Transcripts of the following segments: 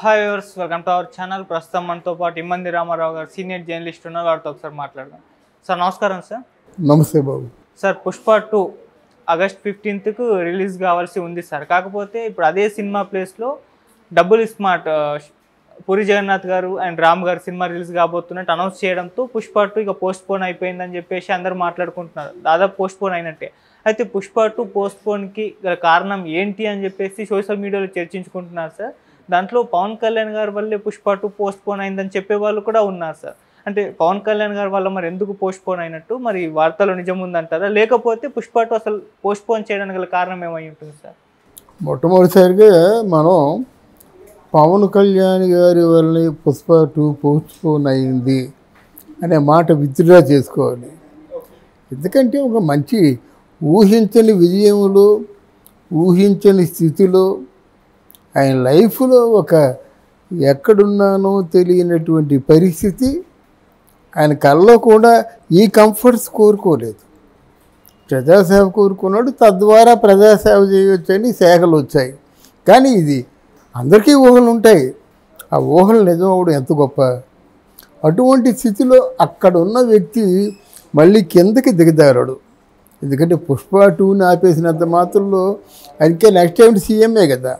Hi viewers, welcome to our channel. ప్రస్తుతం మనతో పాటు ఇమ్మంది రామారావు గారు సీనియర్ జర్నలిస్ట్ ఉన్నారు. వారితో ఒకసారి మాట్లాడదాం. సార్ నమస్కారం. సార్ నమస్తే బాబు. సార్ పుష్ప 2 ఆగస్ట్ 15కు రిలీజ్ కావాల్సి ఉంది సార్. కాకపోతే ఇప్పుడు అదే సినిమా ప్లేస్లో డబుల్ స్మార్ట్ పూరి జగన్నాథ్ గారు అండ్ రామ్ గారు సినిమా రిలీజ్ కాబోతున్నట్టు అనౌన్స్ చేయడంతో పుష్ప 2 ఇక పోస్ట్ పోన్ అయిపోయిందని చెప్పేసి అందరూ మాట్లాడుకుంటున్నారు. దాదాపు పోస్ట్ పోన్ అయినట్టే. అయితే పుష్ప 2 పోస్ట్ పోన్కి గల కారణం ఏంటి అని చెప్పేసి సోషల్ మీడియాలో చర్చించుకుంటున్నారు సార్. దాంట్లో పవన్ కళ్యాణ్ గారి వల్లే పుష్ప 2 పోస్ట్ పోన్ అయిందని చెప్పే వాళ్ళు కూడా ఉన్నారు సార్. అంటే పవన్ కళ్యాణ్ గారి వల్ల మరి ఎందుకు పోస్ట్ పోన్ అయినట్టు, మరి వార్తలో నిజం ఉందంటారా, లేకపోతే పుష్ప 2 అసలు పోస్ట్ పోన్ చేయడానికి గల కారణం ఏమై ఉంటుంది సార్? మొట్టమొదటిసారిగా మనం పవన్ కళ్యాణ్ గారి వల్ల పుష్ప 2 పోస్ట్ పోన్ అయింది అనే మాట విత్డ్రా చేసుకోవాలి. ఎందుకంటే ఒక మంచి ఊహించని విజయంలో, ఊహించని స్థితిలో, ఆయన లైఫ్లో ఒక ఎక్కడున్నానో తెలియనటువంటి పరిస్థితి, ఆయన కళ్ళలో కూడా ఈ కంఫర్ట్స్ కోరుకోలేదు. ప్రజాసేవ కోరుకున్నాడు, తద్వారా ప్రజాసేవ చేయవచ్చని శాఖలు వచ్చాయి. కానీ ఇది అందరికీ ఊహలు ఉంటాయి, ఆ ఊహలు నిజం అవడం ఎంత గొప్ప. అటువంటి స్థితిలో అక్కడ ఉన్న వ్యక్తి మళ్ళీ కిందకి దిగదారాడు. ఎందుకంటే పుష్ప 2ని ఆపేసినంత మాత్రంలో ఆయనకే నెక్స్ట్ టైం సీఎంఏ కదా,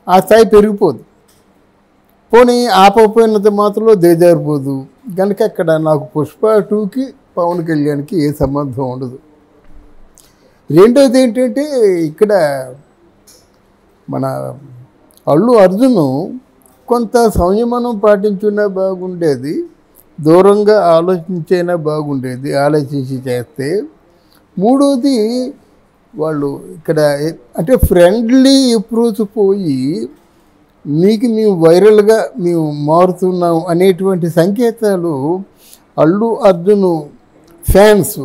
ఆ స్థాయి పెరిగిపోదు. పోనీ ఆపకపోయినంత మాత్రంలో దిగజారిపోదు. కనుక అక్కడ నాకు పుష్ప 2కి పవన్ కళ్యాణ్కి ఏ సంబంధం ఉండదు. రెండోది ఏంటంటే, ఇక్కడ మన అల్లు అర్జున్ కొంత సంయమనం పాటించినా బాగుండేది, దూరంగా ఆలోచించైనా బాగుండేది, ఆలోచించి చేస్తే. మూడోది, వాళ్ళు ఇక్కడ అంటే ఫ్రెండ్లీ అప్రోచ్ పోయి మీకు మేము వైరల్గా మేము మారుతున్నాం అనేటువంటి సంకేతాలు అల్లు అర్జున్ ఫ్యాన్స్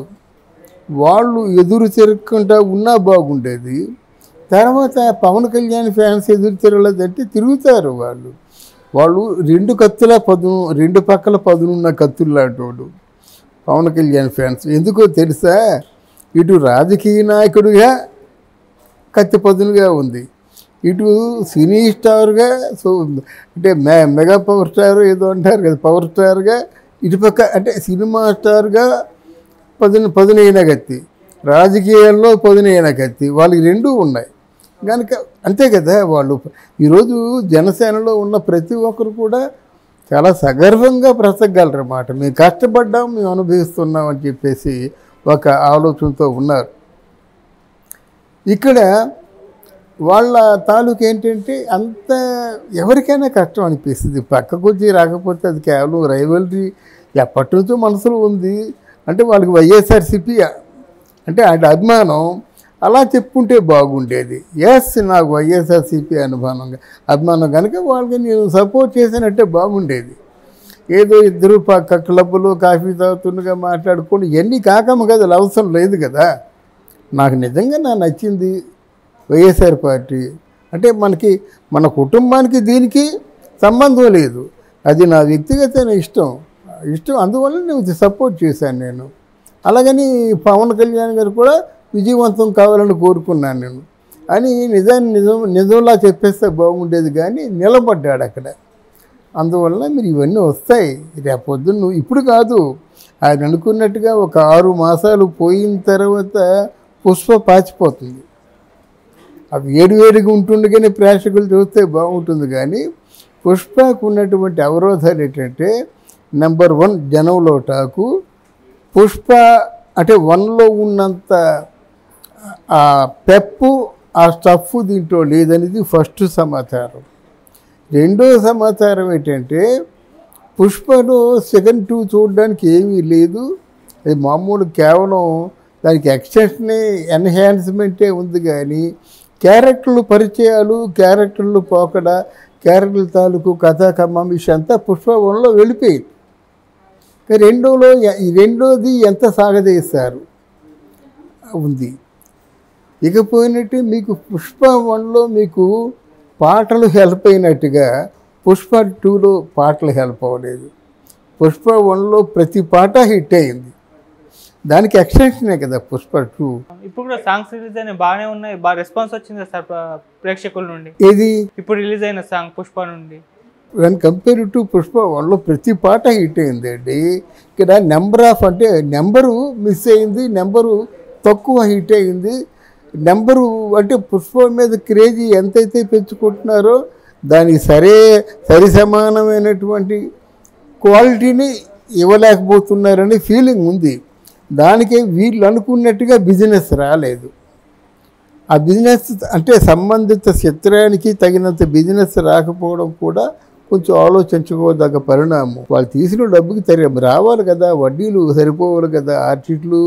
వాళ్ళు ఎదురు తిరగకుండా ఉన్నా బాగుండేది. తర్వాత పవన్ కళ్యాణ్ ఫ్యాన్స్ ఎదురు తిరగలేదంటే తిరుగుతారు వాళ్ళు రెండు కత్తుల పదును, రెండు పక్కల పదునున్న కత్తులు లాంటి పవన్ కళ్యాణ్ ఫ్యాన్స్. ఎందుకో తెలుసా, ఇటు రాజకీయ నాయకుడిగా కత్తి పదునుగా ఉంది, ఇటు సినీ స్టార్గా, సో అంటే మెగా పవర్ స్టార్ ఏదో అంటారు కదా, పవర్ స్టార్గా, ఇటుపక్క అంటే సినిమా స్టార్గా పదునైన కత్తి, రాజకీయాల్లో పదునైన కత్తి, వాళ్ళకి రెండూ ఉన్నాయి. కనుక అంతే కదా, వాళ్ళు ఈరోజు జనసేనలో ఉన్న ప్రతి ఒక్కరు కూడా చాలా సగర్వంగా బ్రతకగలరన్నమాట. మేము కష్టపడ్డాం, మేము అనుభవిస్తున్నాం అని చెప్పేసి ఒక ఆలోచనతో ఉన్నారు. ఇక్కడ వాళ్ళ తాలూకు ఏంటంటే అంత ఎవరికైనా కష్టం అనిపిస్తుంది. పక్కకు వచ్చి రాకపోతే అది కేవలం రైవలరీ ఎప్పటి నుంచో మనసులో ఉంది. అంటే వాళ్ళకి వైఎస్ఆర్సీపీ అంటే అది అభిమానం, అలా చెప్పుకుంటే బాగుండేది. ఎస్, నాకు వైఎస్ఆర్సీపీ అభిమానం కనుక వాళ్ళకి నేను సపోర్ట్ చేసినట్టే బాగుండేది. ఏదో ఇద్దరు పక్క క్లబ్లో కాఫీ తాగుతుండగా మాట్లాడుకోండి, ఇవన్నీ కాకమ్మ కదా, అవసరం లేదు కదా. నాకు నిజంగా నచ్చింది వైఎస్ఆర్ పార్టీ. అంటే మన కుటుంబానికి దీనికి సంబంధం లేదు, అది నా వ్యక్తిగత ఇష్టం. అందువల్ల నేను సపోర్ట్ చేశాను నేను. అలాగని పవన్ కళ్యాణ్ గారు కూడా విజయవంతం కావాలని కోరుకున్నాను నేను అని నిజంలా చెప్పేస్తే బాగుండేది. కానీ నిలబడ్డాడు అక్కడ. అందువల్ల మీరు ఇవన్నీ వస్తాయి రేపొద్దున్న, ఇప్పుడు కాదు. ఆయన అనుకున్నట్టుగా ఒక 6 మాసాలు పోయిన తర్వాత పుష్ప పాచిపోతుంది. అవి వేడిగా ఉంటుండగానే ప్రేక్షకులు చూస్తే బాగుంటుంది. కానీ పుష్పకు ఉన్నటువంటి అవరోధాలు ఏంటంటే, నెంబర్ 1 జనంలో టాకు, పుష్ప అంటే 1లో ఉన్నంత ఆ పెప్పు, ఆ స్టఫ్ దీంట్లో లేదనేది ఫస్ట్ సమాచారం. రెండో సమాచారం ఏంటంటే, పుష్పలో సెకండ్ 2 చూడడానికి ఏమీ లేదు. అది మామూలు కేవలం దానికి ఎక్స్టెన్షనే, ఎన్హాన్స్మెంటే ఉంది. కానీ క్యారెక్టర్లు పరిచయాలు, క్యారెక్టర్లు పోకడ, క్యారెక్టర్ల తాలూకు కథా కమామిషి అంతా పుష్ప 1లో వెళ్ళిపోయింది. రెండోది ఎంత సాగదీస్తారు ఉంది. ఇకపోయినట్టు మీకు పుష్ప 1లో మీకు పాటలు హెల్ప్ అయినట్టుగా పుష్ప 2లో పాటలు హెల్ప్ అవ్వలేదు. పుష్ప 1లో ప్రతి పాట హిట్ అయింది, దానికి ఎక్స్టెన్షనే కదా పుష్ప 2. ఇప్పుడు కూడా సాంగ్స్ రిలీజ్ అయినా బాగానే ఉన్నాయి, బాగా రెస్పాన్స్ వచ్చింది సార్ ప్రేక్షకుల నుండి. ఏది ఇప్పుడు రిలీజ్ అయిన సాంగ్ పుష్ప నుండి వెన్ కంపేర్ టు పుష్ప 1లో ప్రతి పాట హిట్ అయిందండి. ఇక్కడ నెంబర్ ఆఫ్ అంటే నెంబరు మిస్ అయింది, నెంబరు తక్కువ హిట్ అయింది. నెంబరు అంటే పుష్ప మీద క్రేజీ ఎంతైతే పెంచుకుంటున్నారో దానికి సరి సమానమైనటువంటి క్వాలిటీని ఇవ్వలేకపోతున్నారని ఫీలింగ్ ఉంది. దానికే వీళ్ళు అనుకున్నట్టుగా బిజినెస్ రాలేదు. ఆ బిజినెస్ అంటే సంబంధిత చిత్రానికి తగినంత బిజినెస్ రాకపోవడం కూడా కొంచెం ఆలోచించుకోదగ్గ పరిణామం. వాళ్ళు తీసిన డబ్బుకి రావాలి కదా, వడ్డీలు సరిపోవాలి కదా, ఆర్టిస్టులు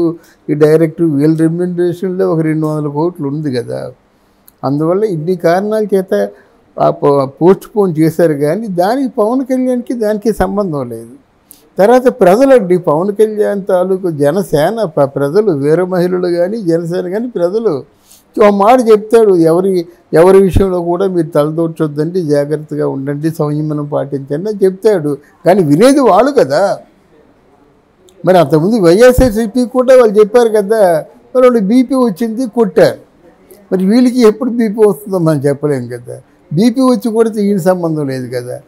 ఈ డైరెక్టర్ వీళ్ళ రెమ్యునరేషన్లో ఒక 200 కోట్లు ఉంది కదా. అందువల్ల ఇన్ని కారణాల చేత పోస్ట్ పోన్ చేశారు. కానీ దానికి పవన్ కళ్యాణ్కి దానికి సంబంధం లేదు. తర్వాత ప్రజలండి, పవన్ కళ్యాణ్ తాలూకు జనసేన ప్రజలు, వీర మహిళలు కానీ జనసేన కానీ ప్రజలు ఒక మాట చెప్తాడు, ఎవరి విషయంలో కూడా మీరు తలదూర్చొద్దండి, జాగ్రత్తగా ఉండండి, సంయమనం పాటించండి అని చెప్తాడు. కానీ వినేది వాళ్ళు కదా. మరి అంతకుముందు వైఎస్ఆర్సీపీ కూడా వాళ్ళు చెప్పారు కదా, మరి వాళ్ళు బీపీ వచ్చింది కొట్టారు. మరి వీళ్ళకి ఎప్పుడు బీపీ వస్తుందో మనం చెప్పలేం కదా. బీపీ వచ్చి కూడా ఈయన సంబంధం లేదు కదా.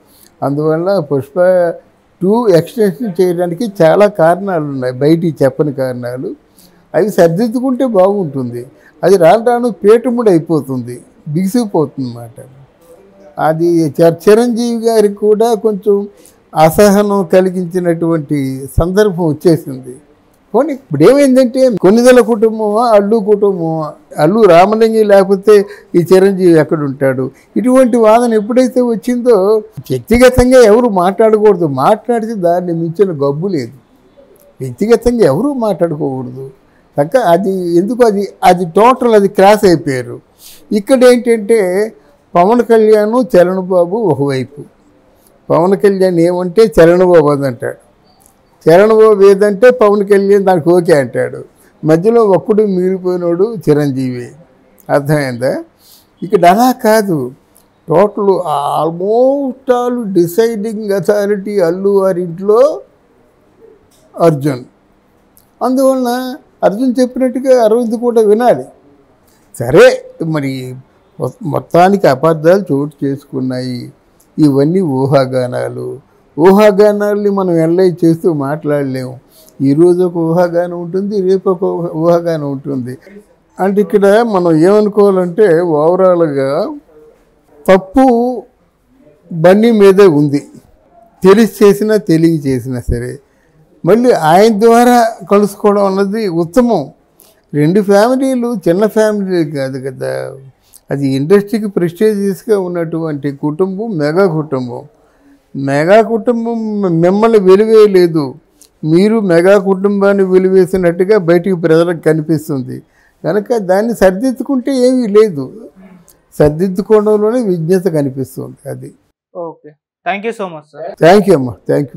అందువల్ల పుష్ప 2 ఎక్స్టెన్షన్ చేయడానికి చాలా కారణాలు ఉన్నాయి, బయటికి చెప్పని కారణాలు. అవి సర్దిద్దుకుంటే బాగుంటుంది. అది రాను పేటుముడి అయిపోతుంది, బిగిసిపోతుంది అన్నమాట. అది చిరంజీవి గారికి కూడా కొంచెం అసహనం కలిగించినటువంటి సందర్భం వచ్చేసింది. పోనీ ఇప్పుడు ఏమైందంటే కొన్నిదల కుటుంబమా, అల్లు కుటుంబమా, అల్లు రామలింగి లేకపోతే ఈ చిరంజీవి ఎక్కడుంటాడు, ఇటువంటి వాదన ఎప్పుడైతే వచ్చిందో వ్యక్తిగతంగా ఎవరు మాట్లాడకూడదు. మాట్లాడితే దాన్ని మించిన గబ్బు లేదు. వ్యక్తిగతంగా ఎవరూ మాట్లాడుకోకూడదు. అది ఎందుకు అది టోటల్ అది క్రాస్ అయిపోయారు. ఇక్కడ ఏంటంటే పవన్ కళ్యాణ్ చరణ్ బాబు ఒకవైపు, పవన్ కళ్యాణ్ ఏమంటే చరణ్ బాబు అదంటాడు, చరణ్ బాబు ఏదంటే పవన్ కళ్యాణ్ దానికి ఓకే అంటాడు. మధ్యలో ఒక్కడు మిగిలిపోయినాడు చిరంజీవి. అర్థమైందా? ఇక్కడ అలా కాదు, total almost all deciding authority Allu వారింట్లో అర్జున్. అందువలన అర్జున్ చెప్పినట్టుగా అరవింద్ కూడా వినాలి. సరే, మరి మొత్తానికి అబద్ధాలు చోటు చేసుకున్నాయి. ఇవన్నీ ఊహాగానాల్ని మనం ఎనలైజ్ చేస్తూ మాట్లాడలేము. ఈరోజు ఒక ఊహాగానం ఉంటుంది, రేపు ఒక ఊహాగానం ఉంటుంది. అంటే ఇక్కడ మనం ఏమనుకోవాలంటే ఓవరాల్గా తప్పు బన్నీ మీదే ఉంది. తెలియ చేసినా సరే మళ్ళీ ఆయన ద్వారా కలుసుకోవడం అన్నది ఉత్తమం. 2 ఫ్యామిలీలు చిన్న ఫ్యామిలీ కాదు కదా. అది ఇండస్ట్రీకి ప్రెస్టీజియస్గా ఉన్నటువంటి కుటుంబం, మెగా కుటుంబం మిమ్మల్ని వెలివేయలేదు. మీరు మెగా కుటుంబాన్ని వెలివేసినట్టుగా బయటికి ప్రజలకు కనిపిస్తుంది. కనుక దాన్ని సరిదిద్దుకుంటే ఏమీ లేదు, సరిదిద్దుకోవడంలోనే విజ్ఞత కనిపిస్తుంది. అది okay. Thank you so much sir. Thank you అమ్మా, థ్యాంక్ యూ.